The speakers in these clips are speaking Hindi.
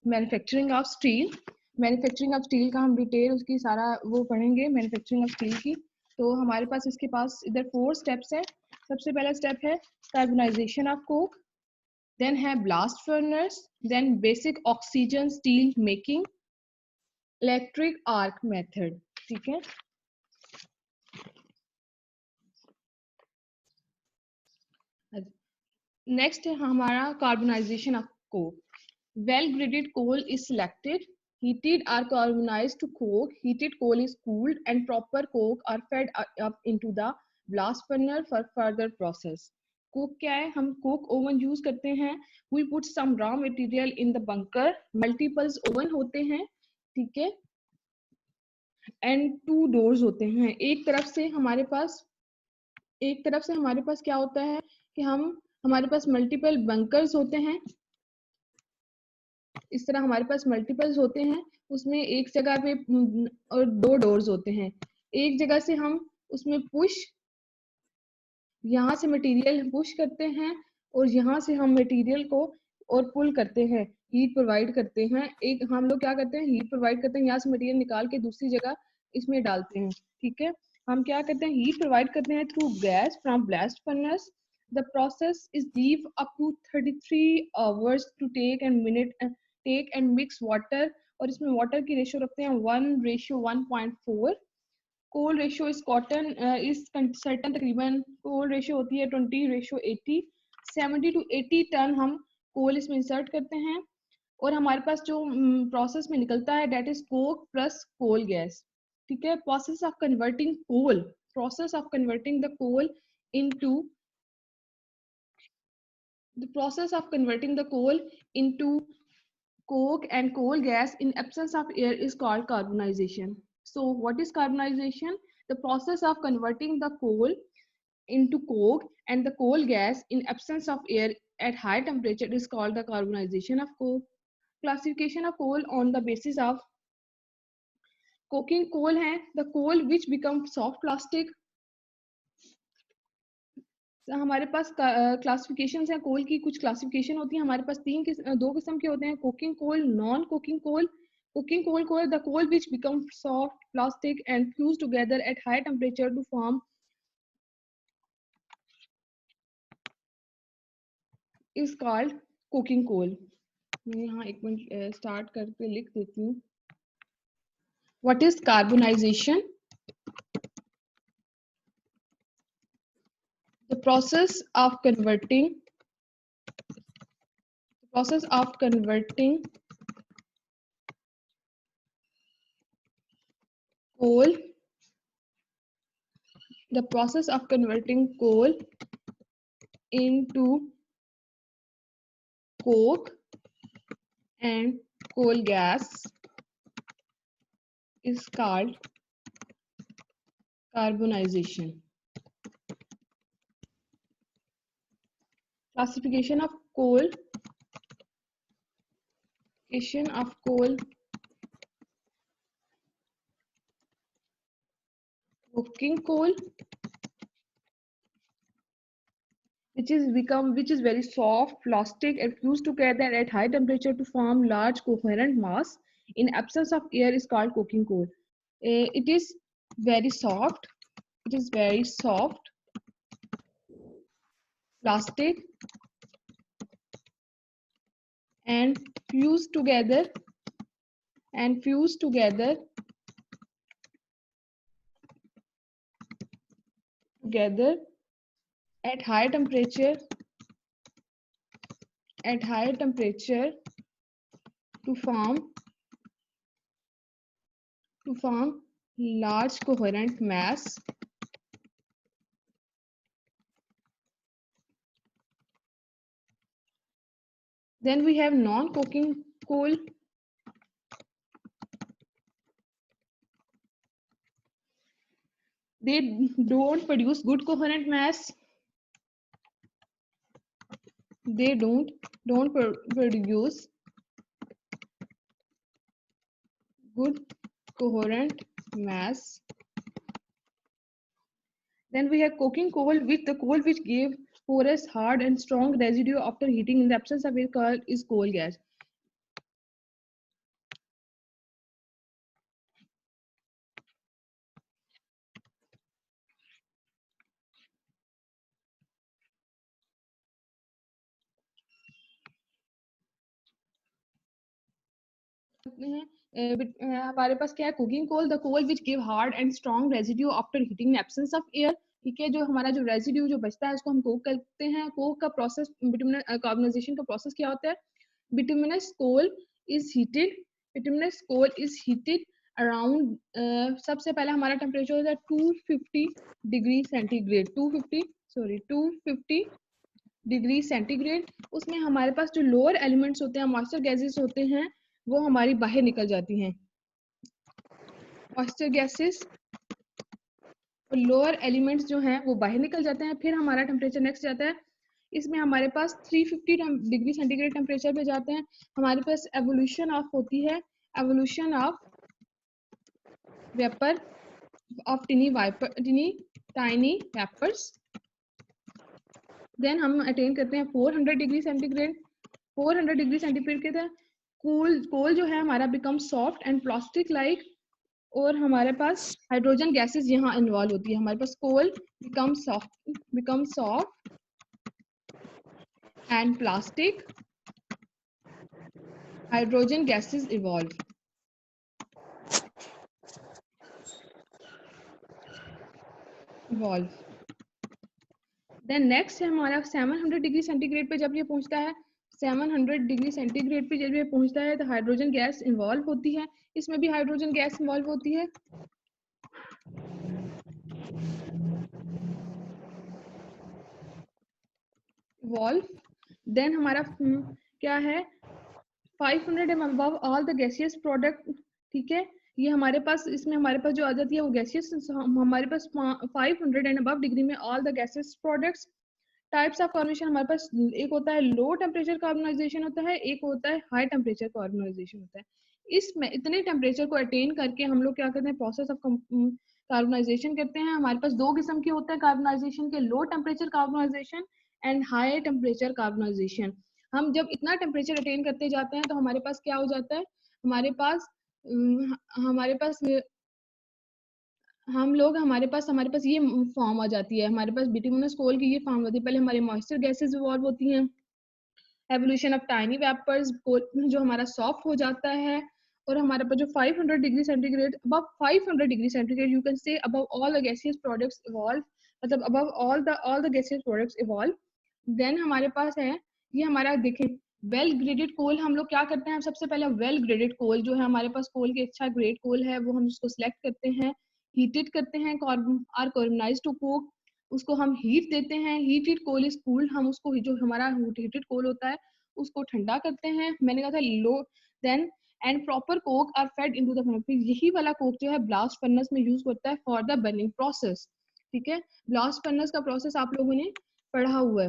Manufacturing of steel. Manufacturing of steel का हम डिटेल उसकी सारा वो पढ़ेंगे, मैन्युफैक्चरिंग ऑफ स्टील की। तो हमारे पास इसके पास इधर 4 स्टेप्स है। सबसे पहला स्टेप है कार्बनाइजेशन ऑफ कोक, देन है blast furnace, then basic oxygen steel making, electric arc method. ठीक है, नेक्स्ट है हमारा carbonisation of coke. Well graded coal is selected, heated or carbonized to coke, heated coal is cooled and proper coke are fed up into the blast furnace for further process. Coke क्या है, हम coke oven use करते हैं, we put some raw material in the bunker, multiples oven होते हैं, ठीक है, and 2 doors होते हैं। एक तरफ से हमारे पास क्या होता है कि हमारे पास मल्टीपल बंकर्स होते हैं, इस तरह हमारे पास मल्टीपल्स होते हैं, उसमें एक जगह पे और 2 डोर्स होते हैं। एक जगह से हम उसमें यहाँ से मटेरियल पुश करते हैं और यहाँ से हम मटेरियल को और पुल करते हैं, हीट प्रोवाइड करते हैं। एक हम लोग क्या करते हैं, हीट प्रोवाइड करते हैं, यहाँ से मटेरियल निकाल के दूसरी जगह इसमें डालते हैं। ठीक है, हम क्या करते हैं, हीट प्रोवाइड करते हैं through gas from blast furnace. The process is leave up to 33 hours to take and mix water, और इसमें वाटर की रेशियो रखते हैं 1:1.4। कोल रेशियो इस कॉटन इस सर्टन तकरीबन कोल रेशियो होती है 20:80। 70 to 80 टन हम कोल इसमें इंसर्ट करते हैं, और हमारे पास जो प्रोसेस में निकलता है that is coke plus coal gas. ठीक है, process of converting coal into the process of converting the coal into coke and coal gas in absence of air is called carbonization. So what is carbonization? The process of converting the coal into coke and the coal gas in absence of air at high temperature is called the carbonization of coke. Classification of coal on the basis of coking coal है the coal which becomes soft plastic. हमारे पास क्लासिफिकेशन है कोल की, कुछ क्लासिफिकेशन होती है हमारे पास। 2 किस्म के होते हैं, coking coal, non coking coal. Coking coal को the coal which become soft plastic and fuse together at high temperature to form is called coking coal. मैं यहाँ एक मिनट स्टार्ट करके लिख देती हूँ। What is carbonisation? The process of converting coal into coke and coal gas is called carbonization. Classification of coal. Coking coal, which is very soft, plastic, and fused together at high temperature to form large coherent mass in absence of air is called coking coal. It is very soft. Plastic and fused together at high temperature to form large coherent mass. Then we have non-coking coal. They don't produce good coherent mass. They don't produce good coherent mass. Then we have coking coal, which give porous, hard, and strong residue after heating in the absence of air is coal gas. हमारे पास क्या है, cooking coal, the coal which give hard and strong residue after heating in absence of air. ठीक है, जो हमारा जो रेजिड्यू जो बचता है उसको हम कोक करते हैं। कोक का प्रोसेस, बिटुमिनस कार्बोनाइजेशन का प्रोसेस क्या होता है, bituminous coal is heated, bituminous coal is heated around, सबसे पहले हमारा टेम्परेचर होता है 250 डिग्री सेंटीग्रेड, 250 डिग्री सेंटीग्रेड। उसमें हमारे पास जो लोअर एलिमेंट्स होते हैं, मॉइस्चर गैसेस होते हैं, वो हमारी बाहर निकल जाती हैं। मॉइस्चर गैसेस और लोअर एलिमेंट्स जो हैं वो बाहर निकल जाते हैं। फिर हमारा टेम्परेचर नेक्स्ट जाता है, इसमें हमारे पास 350 डिग्री सेंटीग्रेड टेम्परेचर पे जाते हैं। हमारे पास एवोल्यूशन ऑफ होती है, evolution of vapour of tiny vapours. Then हम अटेन करते हैं 400 डिग्री सेंटीग्रेड। 400 डिग्री सेंटीग्रेड के तहत कोल जो है हमारा become soft and plastic like, और हमारे पास हाइड्रोजन गैसेस यहाँ इन्वॉल्व होती है। हमारे पास coal become soft and plastic, hydrogen gases evolve. Then next है हमारा 700 डिग्री सेंटीग्रेड पे जब ये पहुंचता है, 700 डिग्री सेंटीग्रेड पे जब ये पहुंचता है तो हाइड्रोजन गैस इन्वॉल्व होती है। इसमें भी हाइड्रोजन गैस इन्वॉल्व होती है। देन हमारा क्या है, 500 and above all the gaseous product. ठीक है, ये हमारे पास, इसमें हमारे पास जो आ जाती है वो गैसियस, हमारे पास 500 एंड अबव डिग्री में all the gaseous products. Types of carbonation हमारे पास एक होता है लो टेम्परेचर कार्बोनाइजेशन होता है, एक होता है हाई टेम्परेचर कार्बोनाइजेशन होता है। इसमें इतने टेम्परेचर को अटेन करके हम लोग क्या करते हैं, प्रोसेस ऑफ कार्बोनाइजेशन करते हैं। हमारे पास दो किस्म के होते हैं कार्बोनाइजेशन के, low temperature carbonisation and high temperature carbonisation. हम जब इतना टेम्परेचर अटेन करते जाते हैं तो हमारे पास क्या हो जाता है, हमारे पास हमारे पास ये फॉर्म आ जाती है। हमारे पास बिटुमिनस कोल की ये फॉर्म होती है। पहले हमारे मॉइस्चर गैसेस इवॉल्व होती हैं, एवोल्यूशन ऑफ टाइनी वेपर्स, जो हमारा सॉफ्ट हो जाता है, और हमारे पास जो 500 degree centigrade, above 500 degree centigrade you can say above all the gaseous products evolve, मतलब above all the gaseous products evolve. Then हमारे पास है, ये हमारा देखें वेल ग्रेडेड कोल। हम लोग क्या करते हैं, सबसे पहले वेल ग्रेडेड कोल जो है हमारे पास, कोल के अच्छा ग्रेड कोल है वो हम उसको सिलेक्ट करते हैं, हीटेड करते हैं, कार्बोनाइज्ड टू कोक, उसको हम हीट देते हैं। हीटेड कोल इज कूल्ड, हम उसको जो हमारा हीटेड कोल होता है उसको ठंडा करते हैं। मैंने कहा था लो, then and proper coke are fed into the furnace. यही वाला कोक जो है ब्लास्ट फर्नेस में यूज होता है फॉर द बर्निंग प्रोसेस। ठीक है, ब्लास्ट फर्नेस का प्रोसेस आप लोगों ने पढ़ा हुआ है।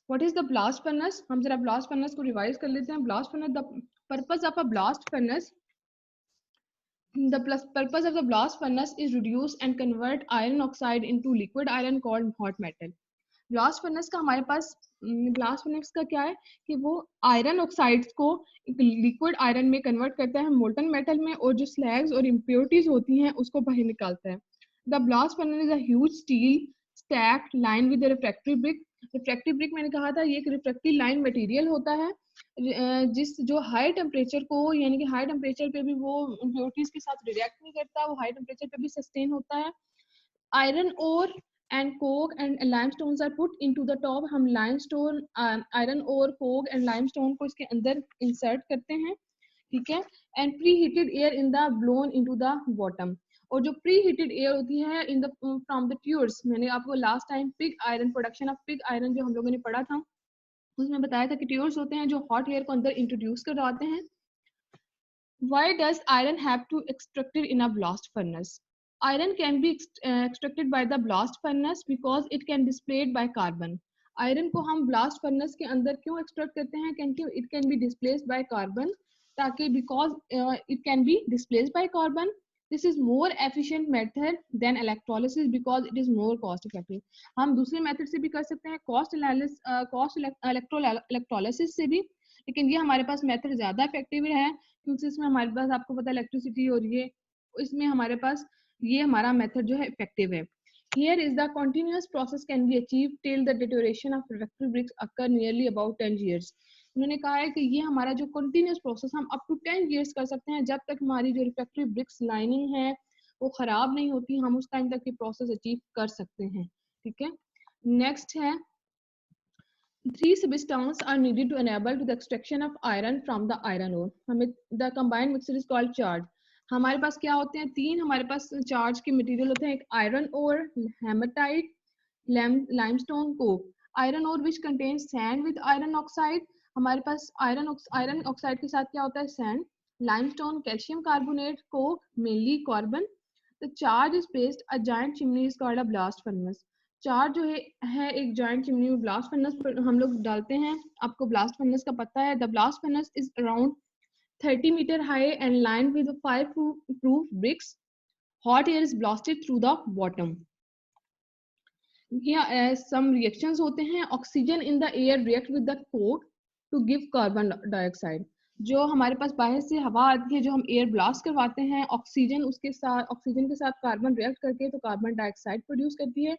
What is the blast furnace, हम जरा ब्लास्ट फर्नेस को रिवाइज कर लेते हैं। Blast furnace, the purpose of a blast furnace, the purpose of the blast furnace is reduce and convert iron oxide into liquid iron called hot metal. Blast furnace का हमारे पास, ब्लास्ट फर्नेस का क्या है कि वो आयरन ऑक्साइड्स को लिक्विड आयरन में कन्वर्ट करता है, मोल्टन मेटल में, और जो स्लैग्स और इम्प्योरिटीज होती हैं उसको बाहर निकालता है। The blast furnace is a huge steel stack line with refractory brick. Refractory brick मैंने कहा था ये एक रिफ्रैक्टरी लाइन मटेरियल होता है, जिस जो हाई टेम्परेचर को, यानी कि हाई टेम्परेचर पे भी वो इम्प्योरिटीज के साथ रिएक्ट नहीं करता, वो हाई टेम्परेचर पे भी सस्टेन होता है। Iron ore and coke and limestones are put into the top. हम limestone, iron ore, coke and limestone को इसके अंदर इंसर्ट करते हैं। ठीक है, and preheated air in the blown into the bottom. और जो प्री हीटेड एयर होती है in the from the tuyeres, मैंने आपको last time pig iron, production of pig iron जो हम लोगों ने पढ़ा था उसमें बताया था कि ट्यूर्स होते हैं जो हॉट एयर को अंदर इंट्रोड्यूस करवाते हैं। Why does iron have to extracted in a blast furnace? Iron can be extracted by the blast furnace because it can displayed by carbon. Iron को हम ब्लास्ट फर्नेस के अंदर क्यों एक्सट्रैक्ट करते हैं, क्योंकि it can be displaced by carbon, ताकि because it can be displaced by carbon. This is more efficient method than electrolysis because it is more cost effective. हम दूसरे मेथड से भी कर सकते हैं, कॉस्ट इलेक्ट्रोलिसिस से भी, लेकिन ये हमारे पास मेथड ज्यादा इफेक्टिव है क्योंकि इसमें हमारे पास आपको पता है इलेक्ट्रिसिटी और ये, इसमें हमारे पास ये हमारा मेथड जो है इफेक्टिव है। Here is the continuous process can be achieved till the deterioration of refractory bricks occur nearly about 10 years. उन्होंने कहा है कि ये हमारा जो कंटिन्यूस प्रोसेस हम अप टू 10 years कर सकते हैं, जब तक हमारी जो रिफ्रैक्टरी ब्रिक्स लाइनिंग है वो खराब नहीं होती, हम उस टाइम तक ये प्रोसेस अचीव कर सकते हैं। ठीक है, नेक्स्ट है 3 substones are needed to enable to the extraction of iron from the iron ore. हमें the combined mixture is called charge. हमारे पास क्या होते हैं, 3 हमारे पास चार्ज के मटेरियल होते हैं, एक iron ore, haematite, limestone, coke. Iron ore which contains sand with iron oxide, हमारे पास आयरन ऑक्साइड के साथ क्या होता है, sand. Limestone calcium carbonate, coke mainly carbon. The charge is placed a giant chimney is called a blast furnace. Charge जो है एक जॉइंट चिमनी में ब्लास्ट फर्नेस पर हम लोग डालते हैं। आपको ब्लास्ट फर्नेस का पता है, the blast furnace is around 30 metre high and line with 5 proof bricks. Hot air is blasted through the bottom. Here some reactions होते हैं, oxygen in the air react with the coke to give carbon dioxide. जो हमारे पास बाहर से हवा आती है, जो हम एयर ब्लास्ट करवाते हैं, ऑक्सीजन के साथ कार्बन रिएक्ट करके तो कार्बन डाइऑक्साइड प्रोड्यूस करती है।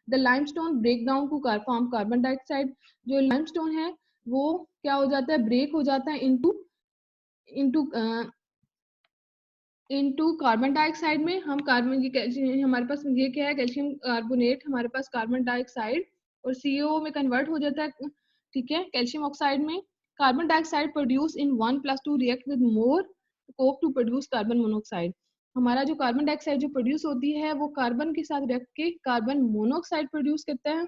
The limestone break down to form carbon dioxide. जो लाइमस्टोन है वो क्या हो जाता है, ब्रेक हो जाता है into into into carbon dioxide में। हम कार्बन हमारे पास ये क्या है, कैल्शियम कार्बोनेट, हमारे पास कार्बन डाइऑक्साइड और सीओ में कन्वर्ट हो जाता है। ठीक है, कैल्शियम ऑक्साइड में carbon dioxide produce in 1+2 react with more coke to produce carbon monoxide. हमारा जो कार्बन डाइऑक्साइड जो प्रोड्यूस होती है वो कार्बन के साथ रिएक्ट के कार्बन मोनोऑक्साइड प्रोड्यूस करता है।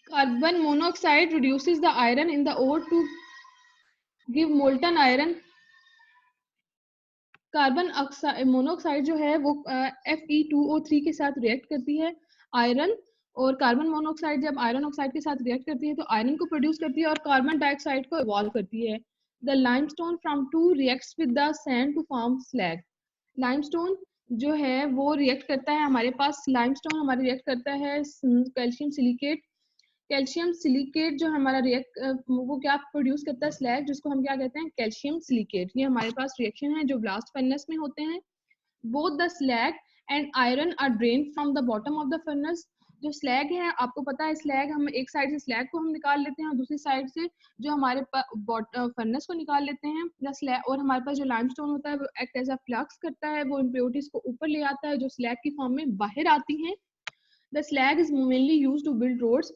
Carbon monoxide reduces the iron in the ore to give molten iron. Carbon monoxide जो है वो Fe2O3 के साथ रिएक्ट करती है आयरन, और कार्बन मोनोऑक्साइड जब आयरन ऑक्साइड के साथ रिएक्ट करती है तो आयरन को प्रोड्यूस करती है और कार्बन डाइऑक्साइड को इवॉल्व करती है। The limestone from 2 reacts with the sand to form slag. Limestone जो है वो रिएक्ट करता है, हमारे पास लाइमस्टोन हमारे रिएक्ट करता है कैल्शियम सिलिकेट। कैल्शियम सिलिकेट जो हमारा रिएक्ट वो क्या प्रोड्यूस करता है, स्लैग, जिसको हम क्या कहते हैं, कैल्शियम सिलिकेट। ये हमारे पास रिएक्शन है जो ब्लास्ट फर्नेस में होते हैं। Both the slag and iron are drain from the bottom of the furnace. जो स्लैग है, आपको पता है स्लैग, हम एक साइड से स्लैग को हम निकाल लेते हैं और दूसरी साइड से जो हमारे फर्नेस को निकाल लेते हैं द स्लैग। और हमारे पास जो लाइमस्टोन होता है वो एक्ट एज अ फ्लक्स करता है, वो इम्प्योरिटीज को ऊपर ले आता है जो स्लैग की फॉर्म में बाहर आती हैं। The slag is mainly used to build roads.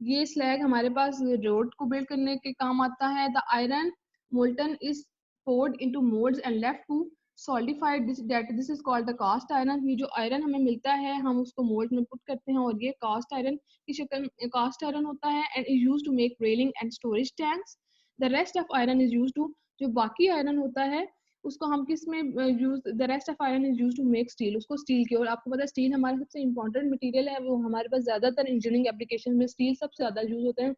ये स्लैग हमारे पास रोड को बिल्ड करने के काम आता है। The iron molten is poured into molds and left to solidified this is called the cast iron। ये जो आयरन हमें मिलता है हम उसको मोल्ड में पुट करते हैं और ये कास्ट आयरन की शक्ल कास्ट आयरन होता है and is used to make railing and storage tanks. The rest of iron is used to, जो बाकी आयरन होता है उसको हम किस में use, the rest of iron is used to make steel, उसको स्टील की। और आपको पता है स्टील हमारा सबसे इंपॉर्टेंट मटेरियल है, वो हमारे पास ज्यादातर इंजीनियरिंग एप्लीकेशन में स्टील सबसे ज्यादा यूज होता है।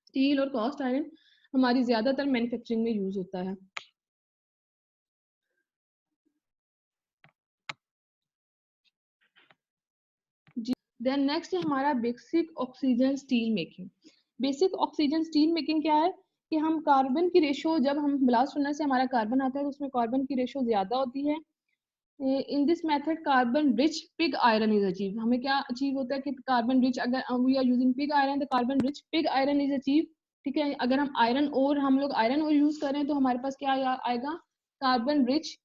स्टील और कास्ट आयरन हमारी ज्यादातर मैन्युफैक्चरिंग में यूज होता है। देन नेक्स्ट है हमारा basic oxygen steel making. Basic oxygen steel making क्या है कि हम कार्बन की रेशो, जब हम ब्लास्ट फर्नेस से हमारा कार्बन आता है तो उसमें कार्बन की रेशो ज्यादा होती है। In this method carbon rich pig iron is achieve. हमें क्या अचीव होता है कि कार्बन रिच, अगर we are using pig iron तो carbon rich pig iron is achieve. ठीक है, अगर हम लोग आयरन और यूज करें तो हमारे पास क्या आएगा, carbon rich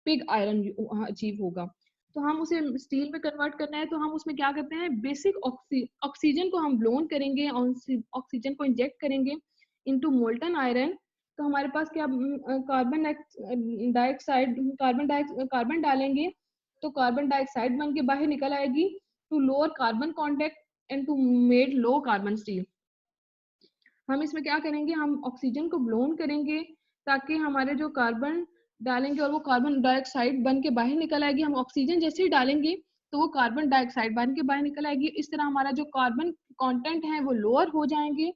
pig iron achieve होगा। तो हम उसे स्टील में कन्वर्ट करना है तो हम उसमें क्या करते हैं, बेसिक ऑक्सीजन को हम ब्लोन करेंगे, ऑक्सीजन को इंजेक्ट करेंगे इनटू मोल्टन आयरन। तो हमारे पास क्या, कार्बन डाइऑक्साइड कार्बन डालेंगे तो कार्बन डाइऑक्साइड बन के बाहर निकल आएगी to lower carbon contact and to made low carbon steel. हम इसमें क्या करेंगे, हम ऑक्सीजन को ब्लोन करेंगे ताकि हमारे जो कार्बन डालेंगे और वो कार्बन डाइऑक्साइड बन के बाहर निकल आएगी। हम ऑक्सीजन जैसे ही डालेंगे तो वो कार्बन डाइऑक्साइड बन के बाहर निकल आएगी। इस तरह हमारा जो कार्बन कंटेंट है वो लोअर हो जाएंगे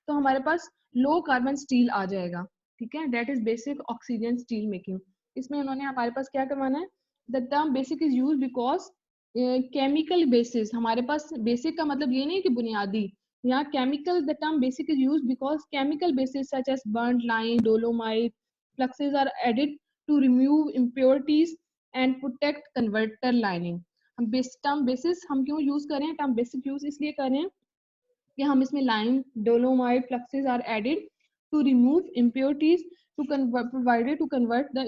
तो हमारे पास लो कार्बन स्टील आ जाएगा। ठीक है, that is basic oxygen steel making. इसमें उन्होंने हमारे पास क्या करवाना है, the term basic is use because chemical basis, हमारे पास बेसिक का मतलब ये नहीं कि बुनियादी, यहाँ chemical, the term basic is use because chemical basis such as burned lime, dolomite, fluxes are added to remove impurities and protect converter lining। हम टर्म बेसिस हम क्यों यूज करें, टर्म बेसिक यूज इसलिए करें कि हम इसमें lime, dolomite, fluxes are added to remove impurities to provided to convert the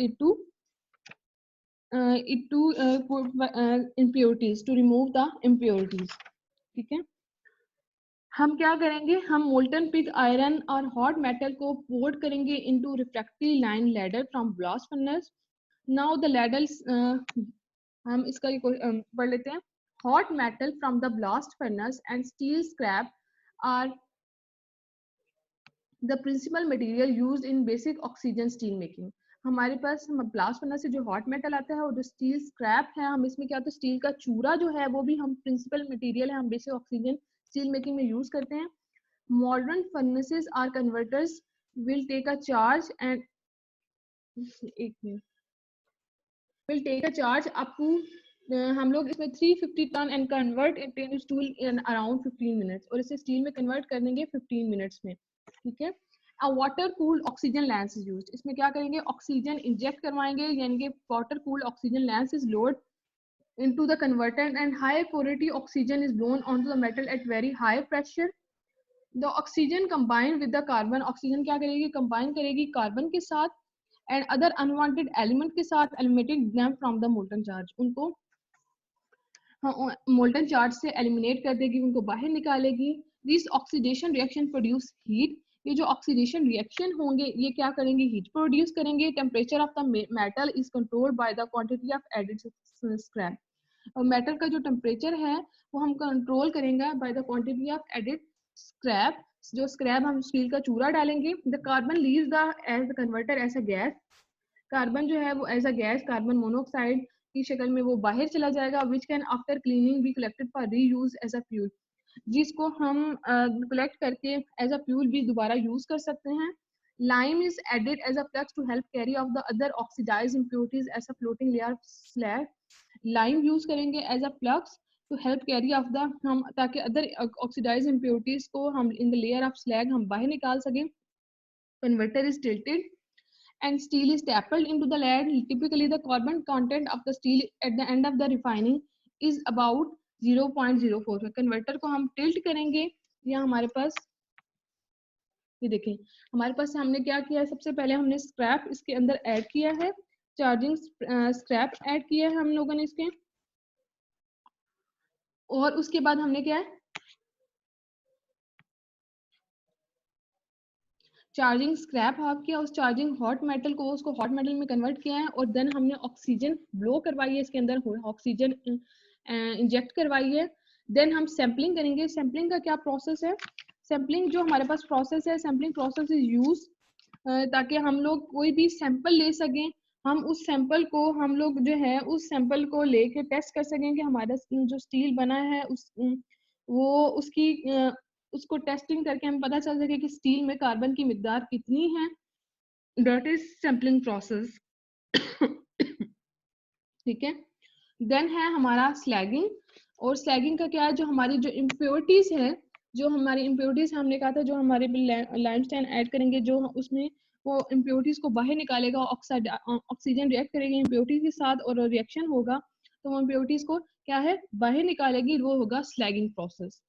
impurities to remove the impurities. ठीक है, हम क्या करेंगे, हम मोल्टन पिग आयरन और हॉट मेटल को पोर्ट करेंगे into refractory line ladder from blast furnace. Now the ladles, हम इसका पढ़ लेते हैं. Hot metal from the blast furnace and steel scrap are the principal material used in basic oxygen steel making. हमारे पास ब्लास्ट फर्नेस से जो हॉट मेटल आता है और जो स्टील स्क्रैप है, हम इसमें क्या होता है, स्टील का चूरा जो है वो भी हम प्रिंसिपल मटेरियल है, हम बेसिक ऑक्सीजन स्टील मेकिंग में यूज करते हैं. Modern furnaces or converters will take a charge and will take a charge up to हम लोग इसमें 350 tonne and convert it in steel in around 15 minutes, और इसे स्टील में कन्वर्ट कर देंगे 15 मिनट्स में. ठीक है, अ water cooled oxygen lens is used. इसमें क्या करेंगे, ऑक्सीजन इंजेक्ट करवाएंगे, यानी कि water cooled oxygen lens is load into the converter and high purity oxygen is blown onto the metal at very high pressure. The oxygen combined with the carbon, oxygen क्या करेगी, कंबाइन करेगी कार्बन के साथ एंड अदर अनवांटेड एलिमेंट के साथ, eliminating them from the molten charge. उनको मोल्टन चार्ज से एलिमिनेट कर देगी, उनको बाहर निकालेगी. This oxidation reaction produce heat. ये जो ऑक्सीडेशन रिएक्शन होंगे ये क्या करेंगे, हीट प्रोड्यूस करेंगे. Temperature of the metal is controlled by the quantity of added scrap. और मेटल का जो टेम्परेचर है वो हम कंट्रोल करेंगे by the quantity of added scrap. जो स्क्रैप हम स्टील का चूरा डालेंगे. The carbon leaves the as the converter as a gas. Carbon जो है वो as a gas, carbon monoxide की शक्ल में वो बाहर चला जाएगा. Which can after cleaning be collected for reuse as a fuel. जिसको हम कलेक्ट करके एज अ फ्यूल भी दोबारा यूज कर सकते हैं. Lime is added as a flux to help carry off the other oxidised impurities as a floating layer slag. Lime use करेंगे as a flux to help carry off the, हम ताकि अदर ऑक्सीडाइज्ड इम्प्योरिटीज को हम in the layer of slag हम बाहर निकाल सकें. Converter is tilted and steel is stapled into the lead. Typically the carbon content of the steel at the end of the refining is about 0.04. Converter को हम टिल्ट करेंगे. या हमारे पास ये देखें, हमारे पास हमने क्या किया है, सबसे पहले हमने स्क्रैप इसके अंदर ऐड किया है, चार्जिंग स्क्रैप ऐड किया है हम लोगों ने इसके, और उसके बाद हमने क्या है, चार्जिंग स्क्रैप हाफ किया, उस चार्जिंग हॉट मेटल को उसको हॉट मेटल में कन्वर्ट किया है, और देन हमने ऑक्सीजन ब्लो करवाई है, इसके अंदर ऑक्सीजन इंजेक्ट करवाई है. देन हम सैम्पलिंग करेंगे. सैम्पलिंग का क्या प्रोसेस है, सैम्पलिंग जो हमारे पास प्रोसेस है, सैम्पलिंग प्रोसेस इज यूज ताकि हम लोग कोई भी सैंपल ले सकें. हम उस सैंपल को हम लोग जो है उस सैंपल को लेके टेस्ट कर सकें कि हमारा जो स्टील बना है उस वो उसकी उसको टेस्टिंग करके हमें पता चल सके कि स्टील में कार्बन की मिकदार कितनी है. That is sampling process. ठीक है, देन है हमारा स्लैगिंग. और स्लैगिंग का क्या है, जो हमारी जो इम्प्योरिटीज है, जो हमारी इम्प्योरिटीज हमने कहा था, जो हमारे लाइमस्टोन ऐड करेंगे, जो उसमें वो इम्प्योरिटीज को बाहर निकालेगा, ऑक्सीजन रिएक्ट करेगी इम्प्योरिटीज के साथ और रिएक्शन होगा, तो वो इम्प्योरिटीज को क्या है बाहर निकालेगी, वो होगा स्लैगिंग प्रोसेस.